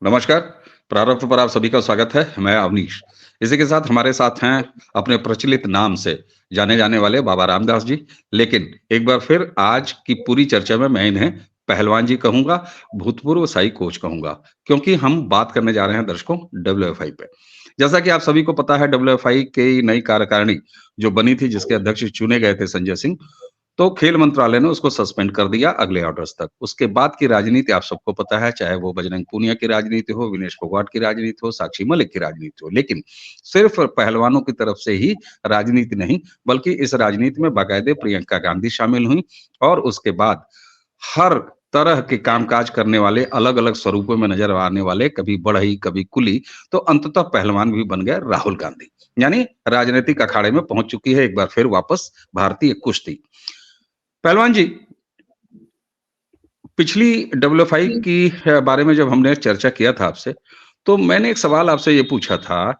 नमस्कार, प्रारंभ पर आप सभी का स्वागत है। मैं अवनीश। इसी के साथ हमारे साथ हैं अपने प्रचलित नाम से जाने जाने वाले बाबा रामदास जी। लेकिन एक बार फिर आज की पूरी चर्चा में मैं इन्हें पहलवान जी कहूँगा, भूतपूर्व साई कोच कहूँगा, क्योंकि हम बात करने जा रहे हैं दर्शकों डब्ल्यूएफआई पे। जैसा कि आप सभी को पता है डब्ल्यूएफआई की नई कार्यकारिणी जो बनी थी, जिसके अध्यक्ष चुने गए थे संजय सिंह, तो खेल मंत्रालय ने उसको सस्पेंड कर दिया अगले ऑर्डर्स तक। उसके बाद की राजनीति आप सबको पता है, चाहे वो बजरंग पूनिया की राजनीति हो, विनेश फोगाट की राजनीति हो, साक्षी मलिक की राजनीति हो। लेकिन सिर्फ पहलवानों की तरफ से ही राजनीति नहीं, बल्कि इस राजनीति में बाकायदे प्रियंका गांधी शामिल हुई और उसके बाद हर तरह के कामकाज करने वाले अलग-अलग स्वरूपों में नजर आने वाले, कभी बढ़ई, कभी कुली, तो अंततः पहलवान भी बन गए राहुल गांधी। यानी राजनीतिक अखाड़े में पहुंच चुकी है एक बार फिर वापस भारतीय कुश्ती। पहलवान जी, पिछली डब्ल्यूएफआई की बारे में जब हमने चर्चा किया था आपसे, तो मैंने एक सवाल आपसे ये पूछा था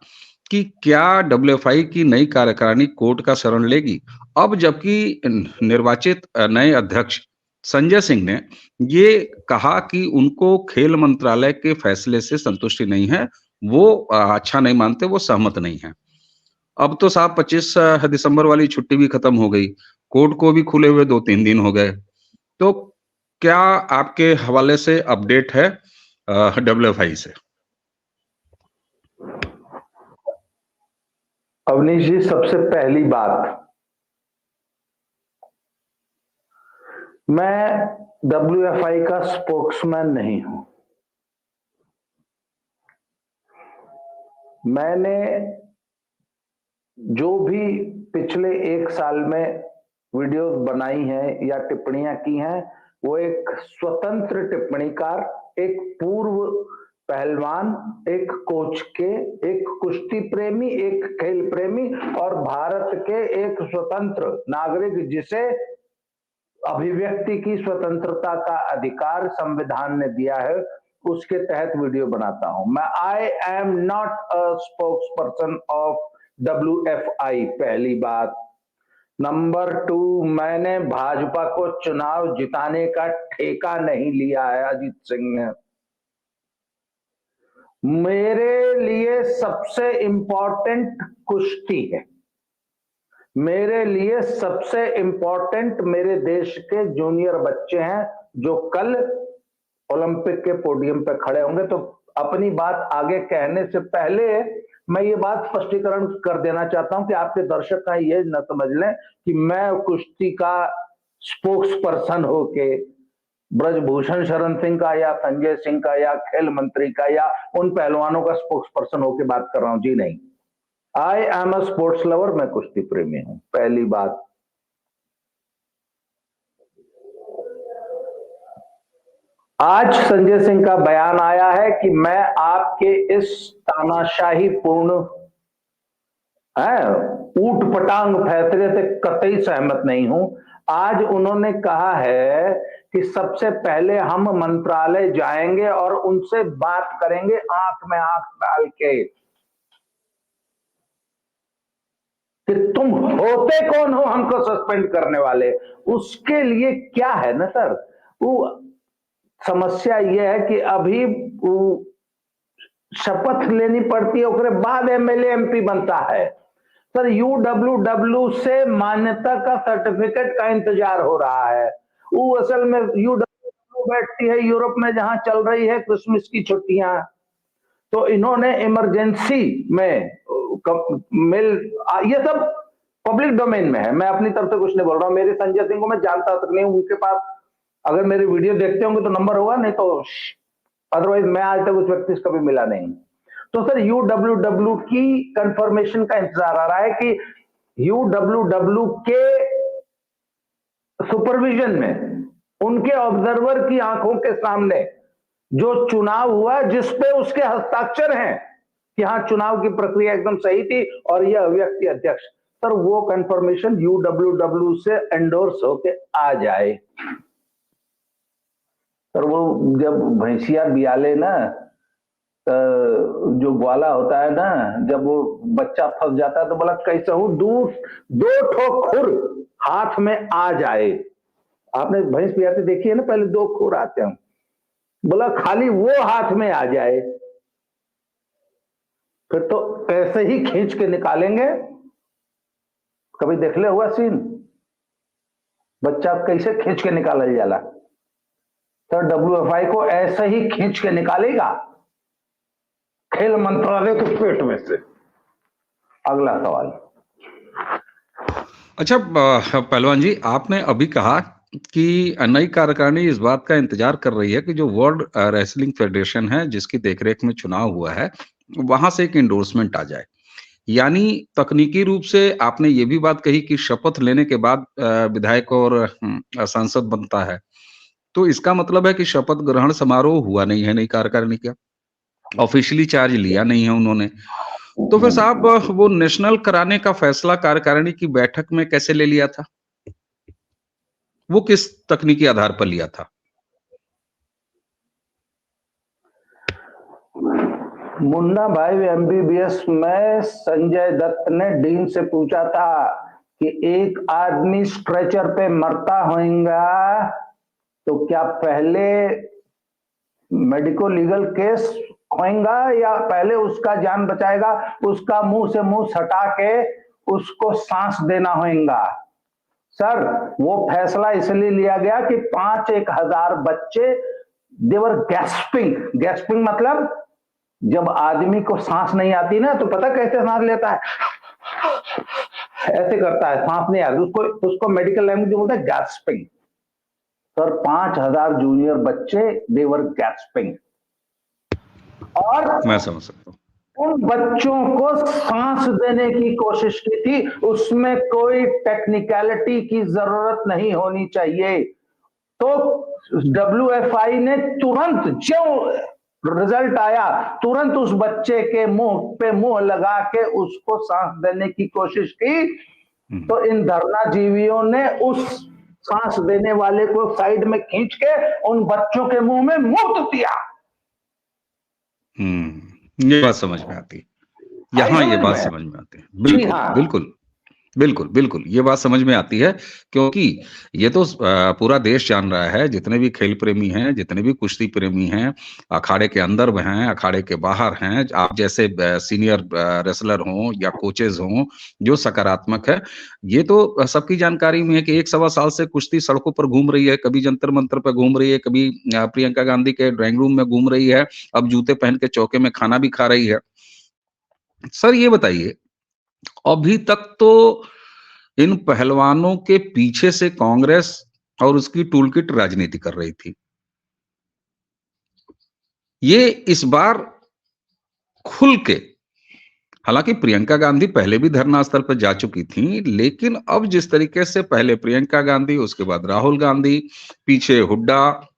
कि क्या डब्ल्यूएफआई की नई कार्यकारिणी कोर्ट का शरण लेगी? अब जबकि निर्वाचित नए अध्यक्ष संजय सिंह ने ये कहा कि उनको खेल मंत्रालय के फैसले से संतुष्टि नहीं है, वो अच्छा नहीं मानते, वो सहमत नहीं हैं। अब तो साहब 25 दिसंबर वाली छुट्टी भी खत्म हो गई, कोर्ट को भी खुले हुए 2-3 दिन हो गए। तो क्या आपके हवाले से अपडेट है डब्ल्यूएफआई से? अवनीश जी, सबसे पहली बात, मैं डब्ल्यूएफआई का स्पोक्समैन नहीं हूं। मैंने जो भी पिछले 1 साल में वीडियोस बनाई हैं या टिप्पणियां की हैं, वो एक स्वतंत्र टिप्पणीकार, एक पूर्व पहलवान, एक कोच के, एक कुश्ती प्रेमी, एक खेल प्रेमी और भारत के एक स्वतंत्र नागरिक जिसे अभिव्यक्ति की स्वतंत्रता का अधिकार संविधान ने दिया है, उसके तहत वीडियो बनाता हूं मैं। I am not a spokes person of WFI, पहली बात। नंबर 2, मैंने भाजपा को चुनाव जिताने का ठेका नहीं लिया है अजीत सिंह ने। मेरे लिए सबसे इंपॉर्टेंट कुश्ती है। मेरे लिए सबसे इंपॉर्टेंट मेरे देश के जूनियर बच्चे हैं जो कल ओलंपिक के पोडियम पे खड़े होंगे। तो अपनी बात आगे कहने से पहले मैं ये बात स्पष्टीकरण कर देना चाहता हूं कि आपके दर्शक का ये न समझ लें कि मैं कुश्ती का स्पोक्स पर्सन होके ब्रजभूषण शरण सिंह का या संजय सिंह का या खेल मंत्री का या उन पहलवानों का स्पोक्स पर्सन होके बात कर रहा हूं। जी नहीं, I am a sports lover, मैं कुश्ती प्रेमी हूं, पहली बात। आज संजय सिंह का बयान आया है कि मैं आपके इस तानाशाही पूर्ण ऊट पटांग फैसले से कतई सहमत नहीं हूं। आज उन्होंने कहा है कि सबसे पहले हम मंत्रालय जाएंगे और उनसे बात करेंगे आंख में आंख डाल के कि तुम होते कौन हो हमको सस्पेंड करने वाले। उसके लिए क्या है ना सर, वो समस्या यह है कि अभी शपथ लेनी पड़ती है, उसके बाद एमएलए एमपी बनता है। सर, यूडब्ल्यूडब्ल्यू से मान्यता का सर्टिफिकेट का इंतजार हो रहा है। वो असल में यूडब्ल्यूडब्ल्यू बैठती है यूरोप में, जहां चल रही है क्रिसमस की छुट्टियां। तो इन्होंने इमरजेंसी में मिल, ये सब पब्लिक डोमेन में है, मैं अपनी तरफ से कुछ नहीं बोल रहा हूं। मेरे संजय सिंह को मैं जानता तक नहीं हूं, उनके पास अगर मेरी वीडियो देखते होंगे तो नंबर होगा, नहीं तो अदरवाइज मैं आज तक उस व्यक्ति से कभी मिला नहीं। तो सर, यूडब्ल्यूडब्ल्यू की कंफर्मेशन का इंतजार आ रहा है कि यूडब्ल्यूडब्ल्यू के सुपरविजन में, उनके ऑब्जर्वर की आंखों के सामने जो चुनाव हुआ, जिसपे उसके हस्ताक्षर हैं कि हाँ, चुनाव की प्रक्रिया एकदम सही थी और यह व्यक्ति अध्यक्ष, सर वो कंफर्मेशन यूडब्ल्यूडब्ल्यू से एंडोर्स होके आ जाए। सर, वो जब भैंसिया बियाले ना, जो ग्वाला होता है ना, जब वो बच्चा फंस जाता है तो बोला कैसे हूं दूर 2 खुर हाथ में आ जाए। आपने भैंस बियाते देखी है ना, पहले 2 खुर आते हैं, बोला खाली वो हाथ में आ जाए, फिर तो ऐसे ही खींच के निकालेंगे। कभी देख ले हुआ सीन, बच्चा कैसे खींच के निकाला जाला, तो WFI को ऐसे ही खींच के निकालेगा खेल मंत्रालय के पेट में से। अगला सवाल। अच्छा पहलवान जी, आपने अभी कहा कि नई कार्यकारिणी इस बात का इंतजार कर रही है कि जो वर्ल्ड रेसलिंग फेडरेशन है जिसकी देखरेख में चुनाव हुआ है, वहां से एक इंडोर्समेंट आ जाए। यानी तकनीकी रूप से आपने ये भी बात कही कि शपथ लेने के बाद विधायक और सांसद बनता है। तो इसका मतलब है कि शपथ ग्रहण समारोह हुआ नहीं है नई कार्यकारिणी का, ऑफिशियली चार्ज लिया नहीं है उन्होंने। तो फिर साहब वो नेशनल कराने का फैसला कार्यकारिणी की बैठक में कैसे ले लिया था? वो किस तकनीकी आधार पर लिया था? मुन्ना भाई MBBS में संजय दत्त ने डीन से पूछा था कि एक आदमी स्ट्रेचर पे मरता होगा तो क्या पहले मेडिको लीगल केस होगा या पहले उसका जान बचाएगा, उसका मुंह से मुंह सटा के उसको सांस देना होगा। सर वो फैसला इसलिए लिया गया कि 5,000 बच्चे देवर गैस्पिंग मतलब जब आदमी को सांस नहीं आती ना तो पता कैसे सांस लेता है, ऐसे करता है, सांस नहीं आती, उसको मेडिकल लैंग्वेज में बोलते हैं गैस्पिंग। सर 5,000 जूनियर बच्चे देवर गैस्पिंग, और मैं समझ सकता हूँ। उन बच्चों को सांस देने की कोशिश की थी, उसमें कोई टेक्निकलिटी की जरूरत नहीं होनी चाहिए। तो WFI ने तुरंत जो रिजल्ट आया तुरंत उस बच्चे के मुंह पे मुंह लगा के उसको सांस देने की कोशिश की। तो इन धरना जीवियों ने उस सांस देने वाले को साइड में खींच के उन बच्चों के मुंह में मूत दिया। ये बात समझ में आती है। यहाँ ये बात समझ में आती है। जी बिल्कुल, हाँ, बिल्कुल। बिल्कुल, बिल्कुल, ये बात समझ में आती है क्योंकि ये तो पूरा देश जान रहा है, जितने भी खेल प्रेमी हैं, जितने भी कुश्ती प्रेमी हैं, अखाड़े के अंदर व हैं, अखाड़े के बाहर हैं, आप जैसे सीनियर रेसलर हों या कोचेज़ हों, जो सकारात्मक है, ये तो सबकी जानकारी में है कि 1 सवा साल से कुश्ती सड़कों पर घूम रही है, कभी जंतर-मंतर पे घूम रही है, कभी प्रियंका गांधी के ड्राइंग रूम में घूम रही है, अब जूते पहन के चौके में खाना भी खा रही है। सर ये बताइए, अभी तक तो इन पहलवानों के पीछे से कांग्रेस और उसकी टूलकिट राजनीति कर रही थी। ये इस बार खुल के, हालांकि प्रियंका गांधी पहले भी धरना स्थल पर जा चुकी थी, लेकिन अब जिस तरीके से पहले प्रियंका गांधी, उसके बाद राहुल गांधी, पीछे हुड्डा,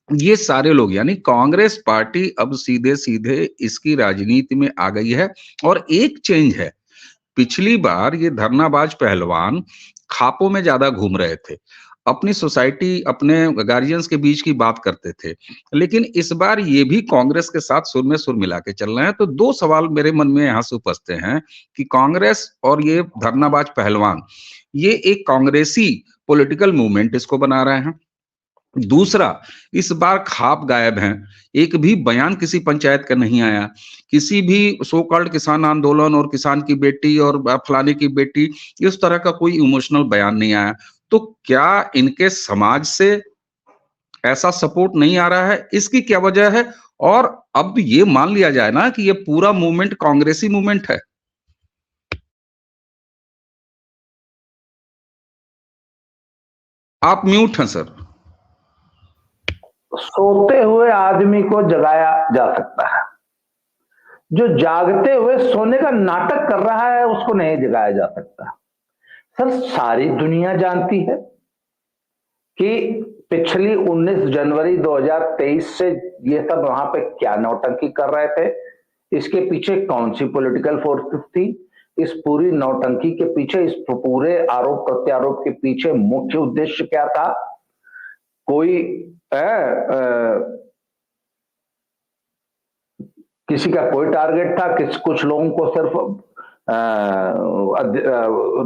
ये सारे लोग यानी कांग्रेस पार्टी अब सीधे-सीधे इसकी राजनीति में आ गई है। और एक चेंज है, पिछली बार ये धरनाबाज पहलवान खापों में ज्यादा घूम रहे थे, अपनी सोसाइटी, अपने गार्जियंस के बीच की बात करते थे, लेकिन इस बार ये भी कांग्रेस के साथ सुर में सुर मिला के चल रहे हैं। तो दो सवाल मेरे मन में यहाँ से उपजते हैं कि कांग्रेस और ये धरनाबाज पहलवान, ये एक कांग्रेसी पॉलिटिकल मूवमेंट इसको बना रहे हैं। दूसरा, इस बार खाप गायब हैं, एक भी बयान किसी पंचायत का नहीं आया, किसी भी सो कॉल्ड किसान आंदोलन और किसान की बेटी और फलाने की बेटी, इस तरह का कोई इमोशनल बयान नहीं आया। तो क्या इनके समाज से ऐसा सपोर्ट नहीं आ रहा है? इसकी क्या वजह है? और अब ये मान लिया जाए ना कि ये पूरा मूवमेंट कांग्रेसी मूवमेंट है। आप म्यूट हैं सर। सोते हुए आदमी को जगाया जा सकता है, जो जागते हुए सोने का नाटक कर रहा है उसको नहीं जगाया जा सकता। सर सारी दुनिया जानती है कि पिछली 19 जनवरी 2023 से ये सब वहां पे क्या नौटंकी कर रहे थे, इसके पीछे कौन सी पॉलिटिकल फोर्सेस थी, इस पूरी नौटंकी के पीछे, इस पूरे आरोप प्रत्यारोप के पीछे मुख्य उद्देश्य क्या था। कोई किसी का कोई टारगेट था, कुछ लोगों को सिर्फ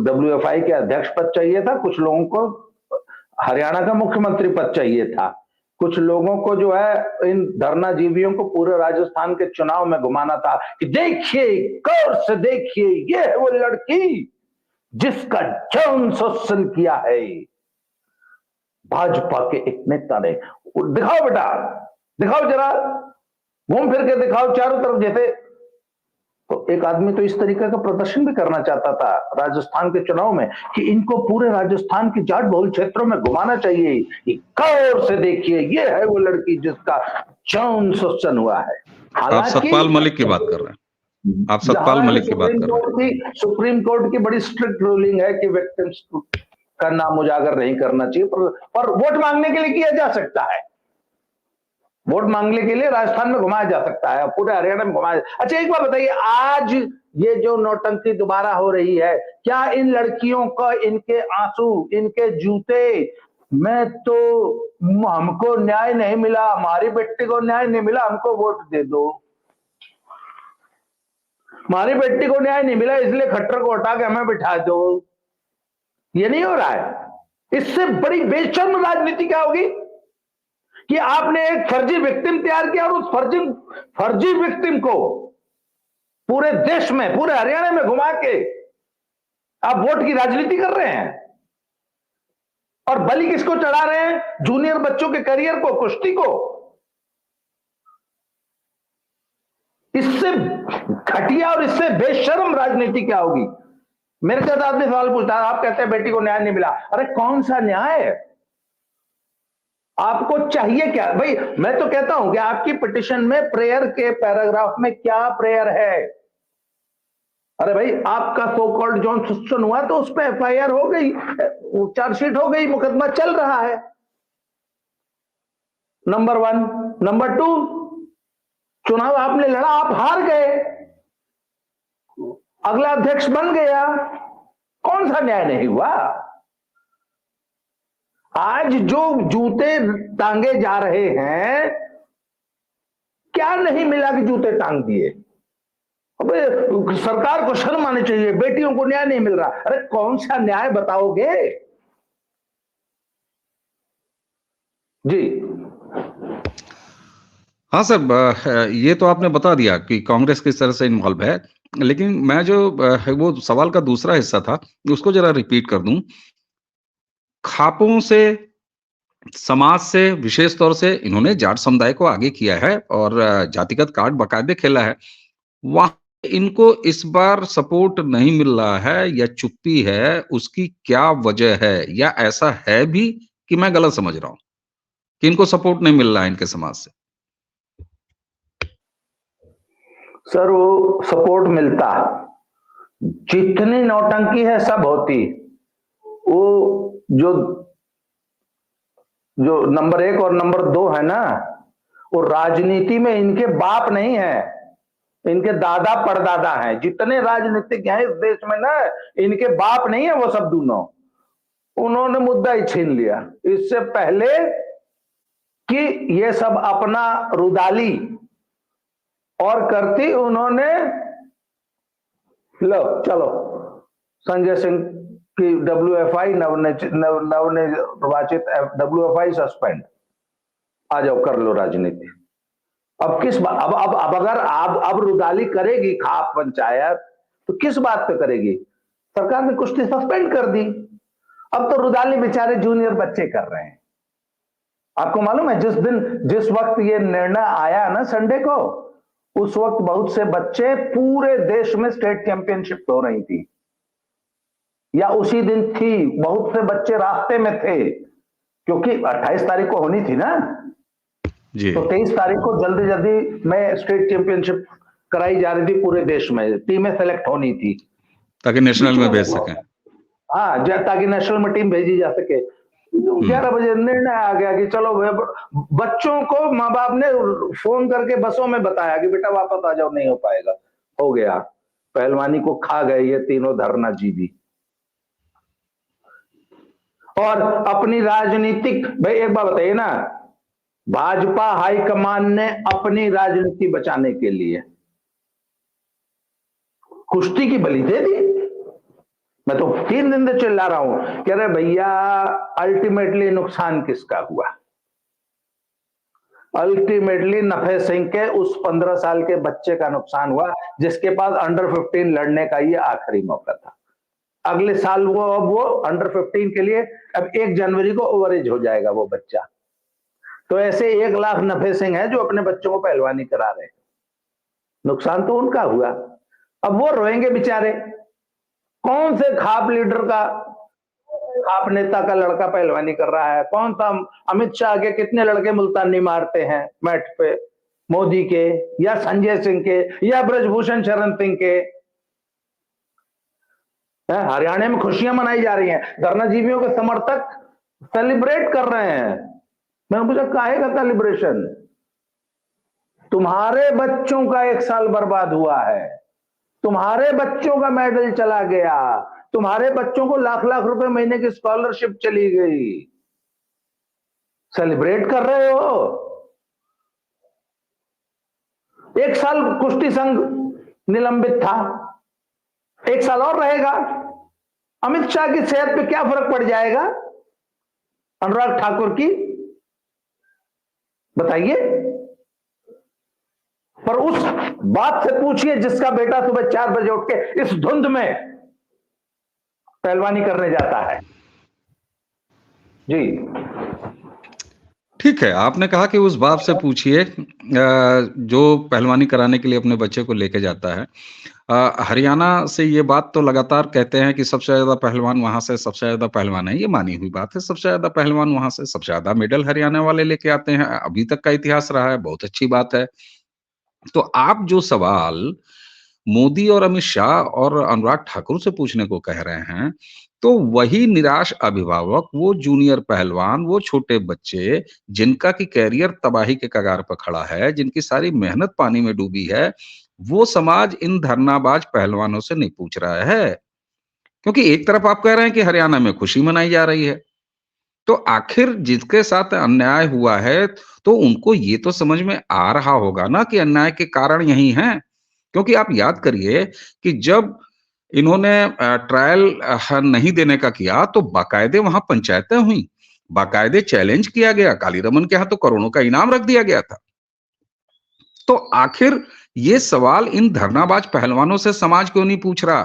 WFI के अध्यक्ष पद चाहिए था, कुछ लोगों को हरियाणा का मुख्यमंत्री पद चाहिए था। कुछ लोगों को जो है इन धरनाजीवियों को पूरे राजस्थान के चुनाव में घुमाना था कि देखिए, गौर से देखिए, ये है वो लड़की जिसका जौन शोषण किया है भाजपा के एक नेता ने। दिखाओ बेटा, दिखाओ जरा, घूम फिर के दिखाओ चारों तरफ। जैसे तो एक आदमी तो इस तरीके का प्रदर्शन भी करना चाहता था राजस्थान के चुनाव में कि इनको पूरे राजस्थान के जाट बहुल क्षेत्रों में घुमाना चाहिए कि गौर से देखिए, ये है वो लड़की जिसका यौन शोषण हुआ है। आप सतपाल मलिक की बात कर रहे हैं, आप सतपाल मलिक की बात कर रहे हैं। सुप्रीम कोर्ट की बड़ी स्ट्रिक्ट रूलिंग है कि विक्टिम्स का नाम उजागर नहीं करना चाहिए, पर वोट मांगने के लिए किया जा सकता है। वोट मांगने के लिए राजस्थान में घुमाया जा सकता है, पूरे हरियाणा में घुमाया। अच्छा एक बात बताइए, आज ये जो नौटंकी दोबारा हो रही है, क्या इन लड़कियों का, इनके आंसू, इनके जूते में तो हमको न्याय नहीं मिला, हमारी बेटी को न्याय नहीं मिला, हमको वोट दे दो, हमारी बेटी को न्याय नहीं मिला इसलिए खट्टर को हटा के हमें बिठा दो, ये नहीं हो रहा है। इससे बड़ी बेशर्म राजनीति क्या होगी कि आपने एक फर्जी विक्टिम तैयार किया और उस फर्जी विक्टिम को पूरे देश में, पूरे हरियाणा में घुमा के आप वोट की राजनीति कर रहे हैं। और बलि किसको चढ़ा रहे हैं? जूनियर बच्चों के करियर को, कुश्ती को। इससे घटिया और इससे बेशर्म राजनीति क्या होगी? मेरे साथ आदमी सवाल पूछता है, आप कहते हैं बेटी को न्याय नहीं मिला। अरे कौन सा न्याय है? आपको चाहिए क्या भाई? मैं तो कहता हूं कि आपकी पिटीशन में प्रेयर के पैराग्राफ में क्या प्रेयर है? अरे भाई, आपका सो कॉल्ड जॉन शोषण हुआ तो उस पर एफआईआर हो गई, चार्जशीट हो गई, मुकदमा चल रहा है। नंबर 1। नंबर 2, चुनाव आपने लड़ा, आप हार गए, अगला अध्यक्ष बन गया, कौन सा न्याय नहीं हुआ? आज जो जूते टांगे जा रहे हैं, क्या नहीं मिला कि जूते टांग दिए? अबे सरकार को शर्म आनी चाहिए, बेटियों को न्याय नहीं मिल रहा। अरे कौन सा न्याय बताओगे जी? हाँ सर, ये तो आपने बता दिया कि कांग्रेस किस तरह से इन्वॉल्व है, लेकिन मैं जो वो सवाल का दूसरा हिस्सा था उसको जरा रिपीट कर दूं। खापों से, समाज से, विशेष तौर से इन्होंने जाट समुदाय को आगे किया है और जातिगत कार्ड बाकायदे खेला है। वहां इनको इस बार सपोर्ट नहीं मिल रहा है या चुप्पी है, उसकी क्या वजह है? या ऐसा है भी कि मैं गलत समझ रहा हूं कि इनको सपोर्ट नहीं मिल रहा है इनके समाज से? सर वो सपोर्ट मिलता, जितनी नौटंकी है सब होती। वो जो नंबर 1 और नंबर 2 है ना, वो राजनीति में इनके बाप नहीं है, इनके दादा परदादा हैं। जितने राजनीतिक हैं इस देश में ना, इनके बाप नहीं है वो सब दोनों। उन्होंने मुद्दा ही छीन लिया इससे पहले कि ये सब अपना रुदाली और करती। उन्होंने लो चलो संजय सिंह की WFI, नवनिर्वाचित WFI सस्पेंड, आ जाओ कर लो राजनीति। अब किस बात, अब अगर अब रुदाली करेगी खाप पंचायत तो किस बात पे करेगी? सरकार ने कुश्ती सस्पेंड कर दी, अब तो रुदाली बेचारे जूनियर बच्चे कर रहे हैं। आपको मालूम है जिस वक्त ये निर्णय आया ना संडे को, उस वक्त बहुत से बच्चे पूरे देश में स्टेट चैंपियनशिप हो रही थी, या उसी दिन थी। बहुत से बच्चे रास्ते में थे क्योंकि 28 तारीख को होनी थी ना जी। तो 23 तारीख को जल्दी जल्दी में स्टेट चैंपियनशिप कराई जा रही थी पूरे देश में, टीमें सेलेक्ट होनी थी ताकि नेशनल में भेज सकें। हाँ, ताकि नेशनल में टीम भेजी जा सके। 11 बजे निर्णय आ गया कि चलो, बच्चों को माँ बाप ने फोन करके बसों में बताया कि बेटा वापस आ जाओ, नहीं हो पाएगा। हो गया, पहलवानी को खा गए ये तीनों धरनाजीवी। और अपनी राजनीतिक, भाई एक बात बताइए ना, भाजपा हाईकमान ने अपनी राजनीति बचाने के लिए कुश्ती की बलि दे दी। मैं तो 3 दिन से चिल्ला रहा हूं कि अरे भैया, अल्टीमेटली नुकसान किसका हुआ? अल्टीमेटली नफे सिंह के उस 15 साल के बच्चे का नुकसान हुआ जिसके पास अंडर 15 लड़ने का ये आखिरी मौका था। अगले साल वो अंडर 15 के लिए अब 1 जनवरी को ओवर एज हो जाएगा वो बच्चा। तो ऐसे 1 लाख नफे सिंह है जो अपने बच्चों को पहलवानी करा रहे हैं। नुकसान तो उनका हुआ। अब वो रोएंगे बेचारे। कौन से खाप लीडर का, खाप नेता का लड़का पहलवानी कर रहा है? कौन सा अमित शाह के कितने लड़के मुल्तानी मारते हैं मैट पे? मोदी के या संजय सिंह के या ब्रजभूषण शरण सिंह के? हरियाणा में खुशियां मनाई जा रही हैं, धरनाजीवियों के समर्थक सेलिब्रेट कर रहे हैं। मैंने पूछा काहे का सेलिब्रेशन? तुम्हारे बच्चों का 1 साल बर्बाद हुआ है, तुम्हारे बच्चों का मेडल चला गया, तुम्हारे बच्चों को लाख लाख रुपए महीने की स्कॉलरशिप चली गई, सेलिब्रेट कर रहे हो। 1 साल कुश्ती संघ निलंबित था, 1 साल और रहेगा। अमित शाह की सेहत पे क्या फर्क पड़ जाएगा? अनुराग ठाकुर की बताइए। पर उस बात से पूछिए जिसका बेटा सुबह 4 बजे उठ के इस धुंध में पहलवानी करने जाता है। जी ठीक है, आपने कहा कि उस बाप से पूछिए जो पहलवानी कराने के लिए अपने बच्चे को लेके जाता है। हरियाणा से ये बात तो लगातार कहते हैं कि सबसे ज्यादा पहलवान वहां से, सबसे ज्यादा पहलवान है, ये मानी हुई बात है। सबसे ज्यादा पहलवान वहां से, सबसे ज्यादा मेडल हरियाणा वाले लेके आते हैं, अभी तक का इतिहास रहा है, बहुत अच्छी बात है। तो आप जो सवाल मोदी और अमित शाह और अनुराग ठाकुर से पूछने को कह रहे हैं, तो वही निराश अभिभावक, वो जूनियर पहलवान, वो छोटे बच्चे जिनका की कैरियर तबाही के कगार पर खड़ा है, जिनकी सारी मेहनत पानी में डूबी है, वो समाज इन धरनाबाज पहलवानों से नहीं पूछ रहा है। क्योंकि एक तरफ आप कह रहे हैं कि हरियाणा में खुशी मनाई जा रही है, तो आखिर जिसके साथ अन्याय हुआ है, तो उनको ये तो समझ में आ रहा होगा ना कि अन्याय के कारण यही हैं। क्योंकि आप याद करिए कि जब इन्होंने ट्रायल नहीं देने का किया, तो बाकायदे वहां पंचायतें हुई, बाकायदे चैलेंज किया गया, काली रमन के यहां तो करोड़ों का इनाम रख दिया गया था। तो आखिर ये सवाल इन धरनाबाज पहलवानों से समाज क्यों नहीं पूछ रहा?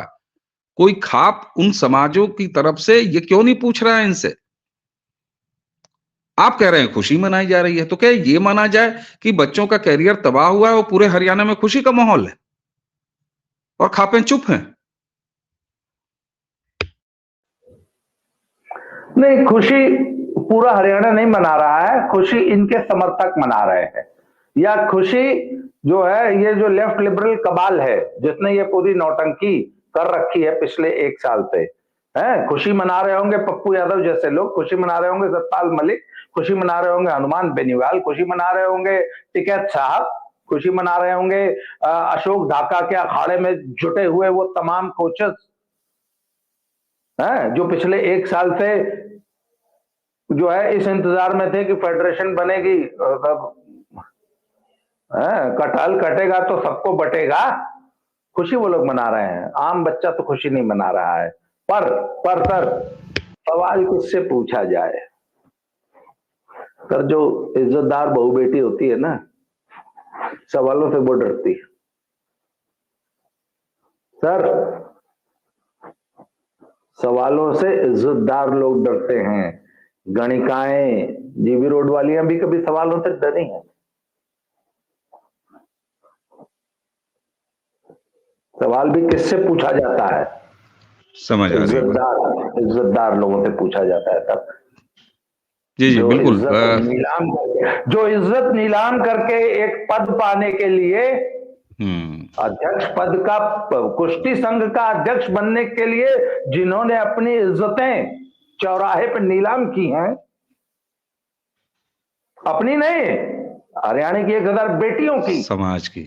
कोई खाप उन समाजों की तरफ से ये क्यों नहीं पूछ रहा है इनसे? आप कह रहे हैं खुशी मनाई जा रही है, तो क्या ये माना जाए कि बच्चों का कैरियर तबाह हुआ है और पूरे हरियाणा में खुशी का माहौल है और खापें चुप हैं? नहीं, खुशी पूरा हरियाणा नहीं मना रहा है, खुशी इनके समर्थक मना रहे हैं। या खुशी जो है, ये जो लेफ्ट लिबरल कबाल है जिसने ये पूरी नौटंकी कर रखी है पिछले 1 साल से, है खुशी मना रहे होंगे पप्पू यादव जैसे लोग, खुशी मना रहे होंगे सतपाल मलिक, खुशी मना रहे होंगे हनुमान बेनीवाल, खुशी मना रहे होंगे टिकैत साहब, खुशी मना रहे होंगे अशोक ढाका के अखाड़े में जुटे हुए वो तमाम कोचेस हैं जो पिछले 1 साल से जो है इस इंतजार में थे कि फेडरेशन बनेगी, कटहल कटेगा तो सबको बटेगा। खुशी वो लोग मना रहे हैं, आम बच्चा तो खुशी नहीं मना रहा है। पर सर सवाल किससे पूछा जाए? सर जो इज्जतदार बहू बेटी होती है ना, सवालों से वो डरती है। सर सवालों से इज्जतदार लोग डरते हैं। गणिकाएं, जीबी रोड वालियां भी कभी सवालों से डरी हैं? सवाल भी किससे पूछा जाता है? समझ आ रही है बात। इज्जतदार लोगों से पूछा जाता है तब। जी जी बिल्कुल। जो इज्जत नीलाम करके एक पद पाने के लिए, अध्यक्ष पद का, कुश्ती संघ का अध्यक्ष बनने के लिए जिन्होंने अपनी इज्जतें चौराहे पर नीलाम की हैं, अपनी नहीं, हरियाणा की 1000 बेटियों की, समाज की,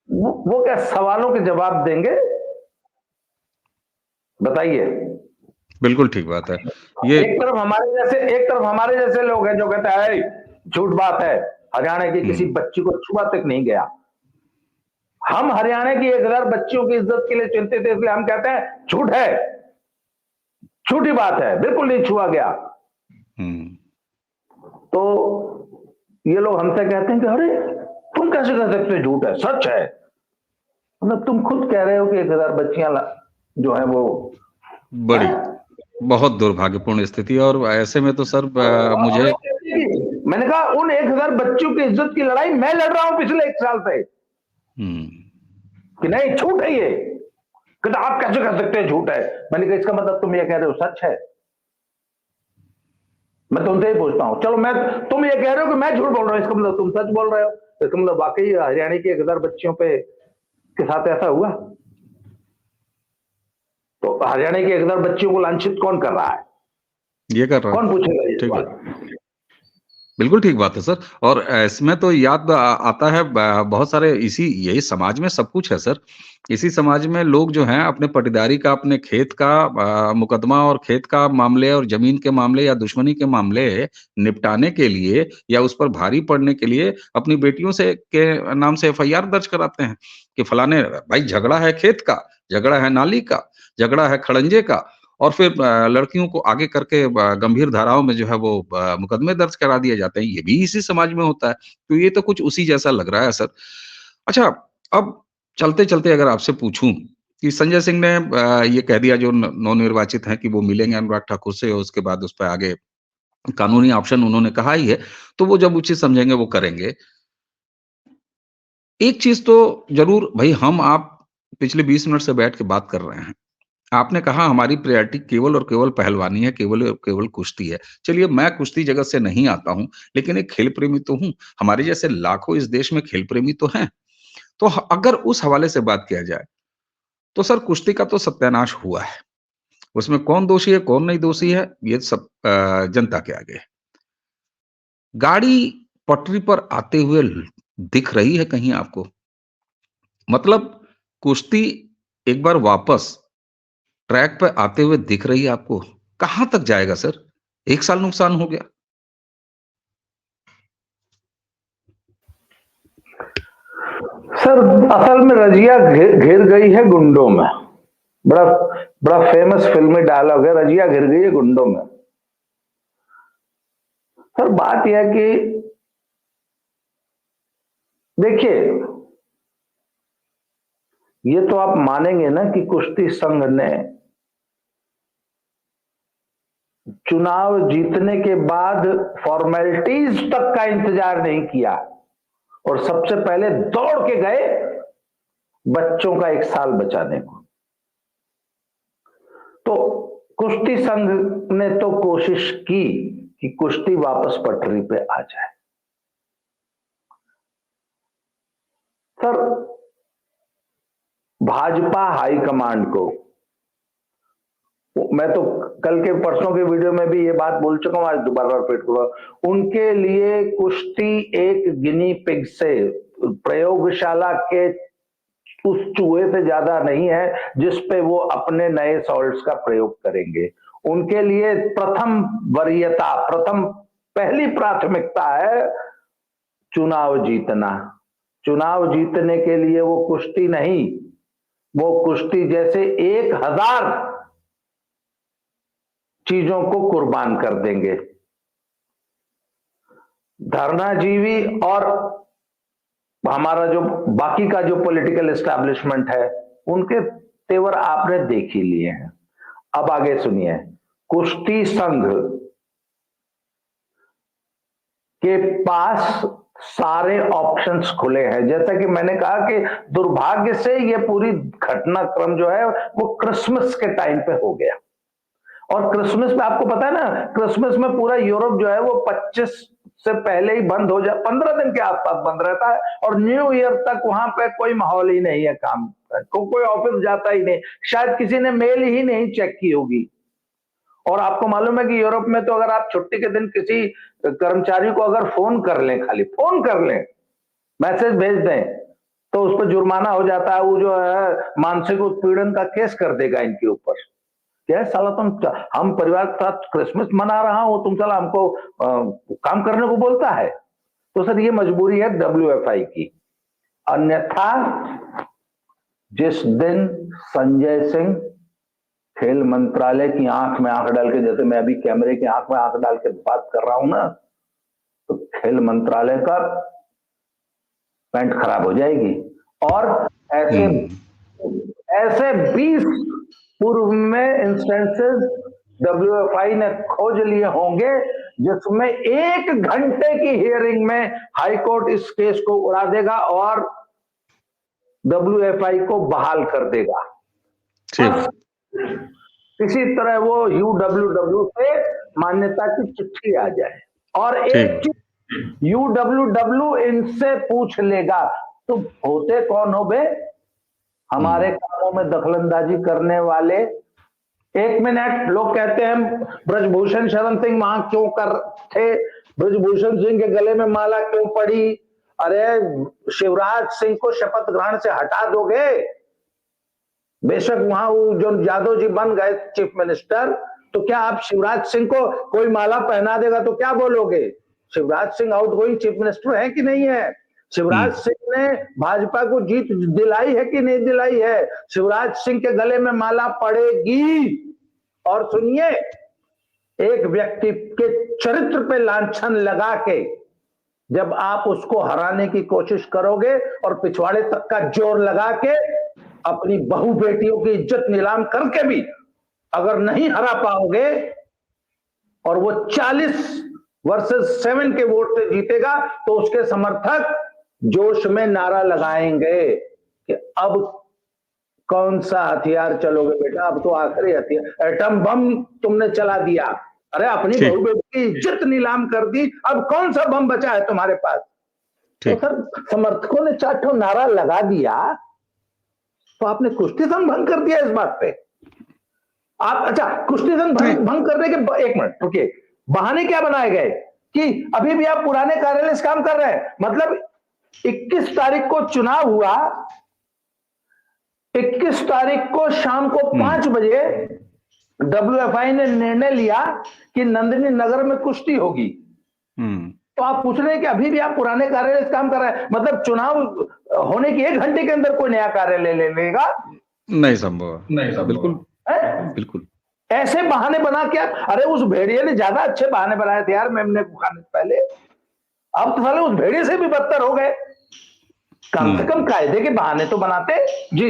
वो क्या सवालों के जवाब देंगे? बताइए। बिल्कुल ठीक बात है। ये एक तरफ हमारे जैसे लोग हैं जो कहते हैं झूठ बात है, हरियाणा की किसी बच्ची को छुआ तक नहीं गया। हम हरियाणा की 1000 बच्चियों की इज्जत के लिए चिंतित है, इसलिए हम कहते हैं झूठ है, झूठी बात है, बिल्कुल नहीं छुआ गया। तो ये लोग हमसे कहते हैं कि अरे तुम कैसे कह सकते हो झूठ है, सच है। मतलब तुम खुद कह रहे हो कि 1000 बच्चियां जो है वो बड़ी बहुत दुर्भाग्यपूर्ण स्थिति है। और ऐसे में तो सर मुझे मैंने कहा उन 1000 बच्चों की इज्जत की लड़ाई मैं लड़ रहा हूं पिछले 1 साल से कि नहीं झूठ है ये, कि आप कैसे कह सकते हैं झूठ है। मैंने कहा इसका मतलब तुम ये कह रहे हो सच है। मैं तुमसे ही पूछता हूं, चलो मैं तुम ये कह रहे हो कि मैं झूठ बोल रहा हूं, इसका मतलब तुम सच बोल रहे हो। इसका मतलब वाकई हरियाणा की 1000 बच्चियों पे के साथ ऐसा हुआ। तो हरियाणा की 1000 बच्चियों को लांछित कौन कर रहा है, ये कर रहा कौन पूछेगा ये ठीक सवाल। है, बिल्कुल ठीक बात है सर। और इसमें तो याद आता है बहुत सारे इसी यही समाज में सब कुछ है सर। इसी समाज में लोग जो हैं अपने पटीदारी का, अपने खेत का मुकदमा और खेत का मामले और जमीन के मामले या दुश्मनी के मामले निपटाने के लिए या उस पर भारी पड़ने के लिए अपनी बेटियों से के नाम से एफआईआर दर्ज कराते हैं कि फलाने भाई झगड़ा है खेत का, झगड़ा है नाली का, झगड़ा है खड़ंजे का। और फिर लड़कियों को आगे करके गंभीर धाराओं में जो है वो मुकदमे दर्ज करा दिए जाते हैं। ये भी इसी समाज में होता है। तो ये तो कुछ उसी जैसा लग रहा है सर। अच्छा, अब चलते-चलते अगर आपसे पूछूं कि संजय सिंह ने ये कह दिया जो नवनिर्वाचित हैं कि वो मिलेंगे अनुराग ठाकुर से और उसके बाद उस पे आगे कानूनी ऑप्शन उन्होंने कहा ही है, तो वो जब उचित समझेंगे वो करेंगे। एक चीज़ तो ज़रूर भई हम आप पिछले 20 मिनट से बैठ के बात कर रहे हैं। आपने कहा हमारी प्रायोरिटी केवल और केवल पहलवानी है, केवल और केवल कुश्ती है। चलिए मैं कुश्ती जगत से नहीं आता हूँ, लेकिन एक खेल प्रेमी तो हूँ। हमारे जैसे लाखों इस देश में खेल प्रेमी तो हैं। तो अगर उस हवाले से बात किया जाए, तो सर कुश्ती का तो सत्यानाश हुआ है। उसमें कौन दोषी है, कौन नहीं दोषी है, ये सब जनता के आगे है। गाड़ी पटरी पर आते हुए दिख रही है कहीं आपको? मतलब कुश्ती एक बार वापस ट्रैक पे आते हुए दिख रही है आपको? कहाँ तक जाएगा सर? 1 साल नुकसान हो गया। सर असल में रजिया घिर गई है गुंडों में। बड़ा बड़ा फेमस फिल्मी डायलॉग है, रजिया घिर गई है गुंडों में। सर बात यह है कि देखिए, ये तो आप मानेंगे ना कि कुश्ती संघ ने चुनाव जीतने के बाद फॉर्मेलिटीज तक का इंतजार नहीं किया और सबसे पहले दौड़ के गए बच्चों का 1 साल बचाने को। तो कुश्ती संघ ने तो कोशिश की कि कुश्ती वापस पटरी पे आ जाए। सर भाजपा हाईकमांड को, मैं तो कल के परसों के वीडियो में भी ये बात बोल चुका हूं, आज दोबारा रिपीट करूंगा। उनके लिए कुश्ती एक गिनी पिग से, प्रयोगशाला के उस चूहे से ज्यादा नहीं है जिस पे वो अपने नए सॉल्ट्स का प्रयोग करेंगे। उनके लिए प्रथम वरीयता, पहली प्राथमिकता है चुनाव जीतना। चुनाव जीतने के लिए वो कुश्ती नहीं, वो कुश्ती जैसे 1000 चीजों को कुर्बान कर देंगे। धरनाजीवी और हमारा जो बाकी का जो पॉलिटिकल एस्टैब्लिशमेंट है, उनके तेवर आपने देख ही लिए हैं। अब आगे सुनिए, कुश्ती संघ के पास सारे ऑप्शंस खुले हैं। जैसा कि मैंने कहा कि दुर्भाग्य से ये पूरी घटनाक्रम जो है वो क्रिसमस के टाइम पे हो गया। और क्रिसमस में आपको पता है ना, क्रिसमस में पूरा यूरोप जो है वो 25 से पहले ही बंद हो जाए, 15 दिन के आसपास बंद रहता है और न्यू ईयर तक वहां पे कोई माहौल ही नहीं है काम का, कोई ऑफिस जाता ही नहीं, शायद किसी ने मेल ही नहीं चेक की होगी। और आपको मालूम है कि यूरोप में तो अगर आप छुट्टी के दिन किसी कर्मचारी को अगर फोन कर लें, खाली फोन कर लें, मैसेज भेज दें, तो उस पर जुर्माना हो जाता है। वो जो है मानसिक उत्पीड़न का केस कर देगा इनके ऊपर। क्या साला तुम, हम परिवार के साथ क्रिसमस मना रहा हूं, तुम साला हमको काम करने को बोलता है। तो सर ये मजबूरी है WFI की। अन्यथा जिस दिन संजय सिंह खेल मंत्रालय की आंख में आंख डाल के, जैसे मैं अभी कैमरे की आंख में आंख डाल के बात कर रहा हूं ना, तो खेल मंत्रालय का पैंट खराब हो जाएगी। और ऐसे ऐसे 20 पूर्व में इंस्टेंसेस डब्ल्यूएफआई ने खोज लिए होंगे जिसमें 1 घंटे की हियरिंग में हाई कोर्ट इस केस को उड़ा देगा और डब्ल्यूएफआई को बहाल कर देगा। बस किसी तरह वो यूडब्ल्यूडब्ल्यू से मान्यता की चिट्ठी आ जाए और एक यूडब्ल्यूडब्ल्यू इनसे पूछ लेगा तो होते कौन हो बे, हमारे कामों में दखलंदाजी करने वाले। 1 मिनट, लोग कहते हैं ब्रजभूषण शरण सिंह वहां क्यों कर थे, ब्रजभूषण सिंह के गले में माला क्यों पड़ी? अरे शिवराज सिंह को शपथ ग्रहण से हटा दोगे? बेशक वहां जो यादव जी बन गए चीफ मिनिस्टर, तो क्या आप शिवराज सिंह को कोई माला पहना देगा तो क्या बोलोगे? Shivraj Singh outgoing chief minister है कि नहीं है? शिवराज सिंह ने भाजपा को जीत दिलाई है कि नहीं दिलाई है? शिवराज सिंह के गले में माला पड़ेगी। और सुनिए, एक व्यक्ति के चरित्र पे लांछन लगा के जब आप उसको हराने की कोशिश करोगे और पिछवाड़े तक का जोर लगा के अपनी बहू बेटियों की इज्जत नीलाम करके भी अगर नहीं हरा पाओगे और वो 40 वर्सेस 7 के वोट से जीतेगा तो उसके समर्थक जोश में नारा लगाएंगे कि अब कौन सा हथियार चलोगे बेटा, अब तो आखिरी हथियार एटम बम तुमने चला दिया। अरे अपनी बहू बेटी की इज्जत नीलाम कर दी, अब कौन सा बम बचा है तुम्हारे पास? तो सर समर्थकों ने 4 ठो नारा लगा दिया तो आपने कुश्ती संघ भंग कर दिया इस बात पे। आप अच्छा कुश्ती संघ भंग करने के 1 मिनट रुकिए, बहाने क्या बनाए गए कि अभी भी आप पुराने कार्यालय से काम कर रहे हैं? मतलब 21 तारीख को चुनाव हुआ, 21 तारीख को शाम को 5 बजे डब्ल्यूएफआई ने निर्णय लिया कि नंदिनी नगर में कुश्ती होगी। तो आप पूछ रहे हैं कि अभी भी आप पुराने कार्यालय से काम कर रहे हैं? मतलब चुनाव होने की 1 घंटे के अंदर कोई नया कार्यालय ले लेगा? नहीं संभव, नहीं संभव, बिल्कुल बिल्कुल। ऐसे बहाने बना क्या? अरे उस भेड़िए ने ज्यादा अच्छे बहाने बनाए थे यार मेमने को खाने से पहले, अब तो साले उस भेड़िए से भी बदतर हो गए। कम से कम कायदे के बहाने तो बनाते जी।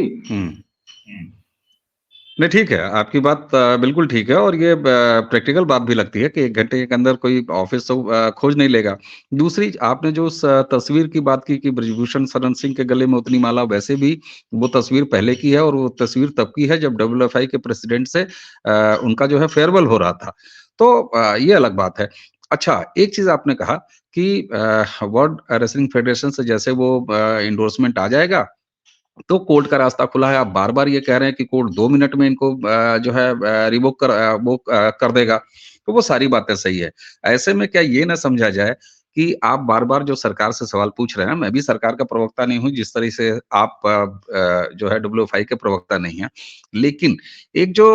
नहीं ठीक है, आपकी बात बिल्कुल ठीक है और ये प्रैक्टिकल बात भी लगती है कि 1 घंटे के अंदर कोई ऑफिस तो खोज नहीं लेगा। दूसरी आपने जो उस तस्वीर की बात की कि ब्रजभूषण शरण सिंह के गले में उतनी माला, वैसे भी वो तस्वीर पहले की है और वो तस्वीर तब की है जब डब्ल्यूएफआई के प्रेसिडेंट से उनका जो है फेयरवेल हो रहा था। तो ये अलग बात है। अच्छा, एक चीज़ आपने कहा कि वर्ल्ड रेसलिंग फेडरेशन से जैसे वो एंडोर्समेंट आ जाएगा तो कोर्ट का रास्ता खुला है। आप बार-बार ये कह रहे हैं कि कोर्ट 2 मिनट में इनको जो है रिवोक कर देगा, तो वो सारी बातें सही है। ऐसे में क्या ये ना समझा जाए कि आप बार-बार जो सरकार से सवाल पूछ रहे हैं, मैं भी सरकार का प्रवक्ता नहीं हूँ, जिस तरह से आप जो है डब्ल्यूएफआई के प्रवक्ता नहीं हैं। लेकिन एक जो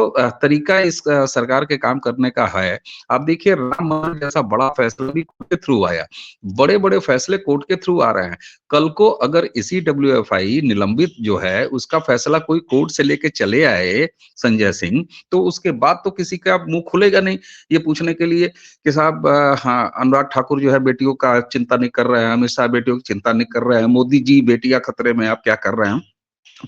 तरीका इस सरकार के काम करने का है, आप देखिए राम मंदिर जैसा बड़ा फैसला भी कोर्ट के थ्रू आया। बड़े-बड़े फैसले कोर्ट के थ्रू आ रहे हैं। कल को अगर इसी डब्ल्यूएफआई निलंबित जो है उसका फैसला कोई कोर्ट से लेके चले आए संजय सिंह, तो उसके बाद तो किसी का मुंह खुलेगा नहीं ये पूछने के लिए कि साहब हाँ अनुराग ठाकुर जो है बेटियों का चिंता नहीं कर रहे हैं, अमित शाह बेटियों की चिंता नहीं कर रहे हैं, मोदी जी बेटियां खतरे में, आप क्या कर रहे हैं?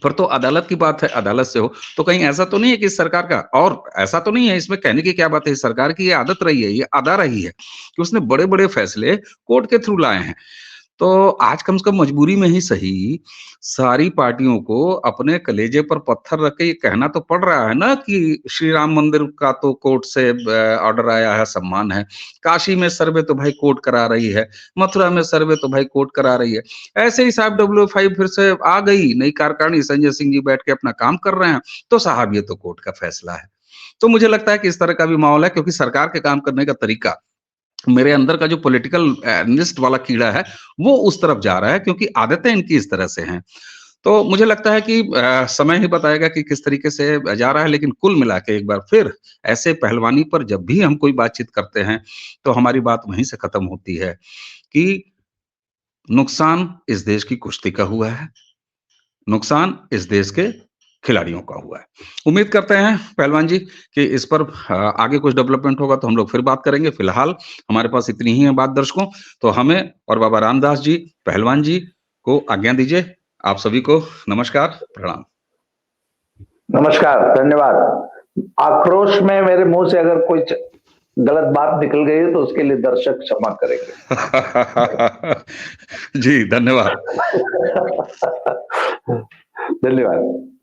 पर तो अदालत की बात है, अदालत से हो तो कहीं ऐसा तो नहीं है कि सरकार का, और ऐसा तो नहीं है, इसमें कहने की क्या बात है, सरकार की ये आदत रही है, ये अदा रही है कि उसने बड़े-बड़े फैसले कोर्ट के थ्रू लाए हैं। तो आज कम से कम मजबूरी में ही सही, सारी पार्टियों को अपने कलेजे पर पत्थर रख के ये कहना तो पड़ रहा है ना कि श्री राम मंदिर का तो कोर्ट से ऑर्डर आया है, सम्मान है। काशी में सर्वे तो भाई कोर्ट करा रही है, मथुरा में सर्वे तो भाई कोर्ट करा रही है। ऐसे ही साहब डब्ल्यूएफआई फिर से आ गई, नई कार्यकारिणी, संजय सिंह जी बैठ के अपना काम कर रहे हैं, तो साहब ये तो कोर्ट का फैसला है। तो मुझे लगता है कि इस तरह का भी माहौल है क्योंकि सरकार के काम करने का तरीका मेरे अंदर का जो पॉलिटिकल एनालिस्ट वाला कीड़ा है वो उस तरफ जा रहा है क्योंकि आदतें इनकी इस तरह से हैं। तो मुझे लगता है कि समय ही बताएगा कि किस तरीके से जा रहा है, लेकिन कुल मिला के एक बार फिर ऐसे पहलवानी पर जब भी हम कोई बातचीत करते हैं तो हमारी बात वहीं से खत्म होती है कि नुकसान इस देश की कुश्ती का हुआ है, नुकसान इस देश के खिलाड़ियों का हुआ है। उम्मीद करते हैं पहलवान जी कि इस पर आगे कुछ डेवलपमेंट होगा तो हम लोग फिर बात करेंगे। फिलहाल हमारे पास इतनी ही है बात दर्शकों, तो हमें और बाबा रामदास जी, पहलवान जी को आज्ञा दीजिए। आप सभी को नमस्कार, प्रणाम। नमस्कार, धन्यवाद। आक्रोश में मेरे मुंह से अगर कोई गलत बात निकल गई है तो उसके लिए दर्शक क्षमा करेंगे। जी, धन्यवाद। धन्यवाद।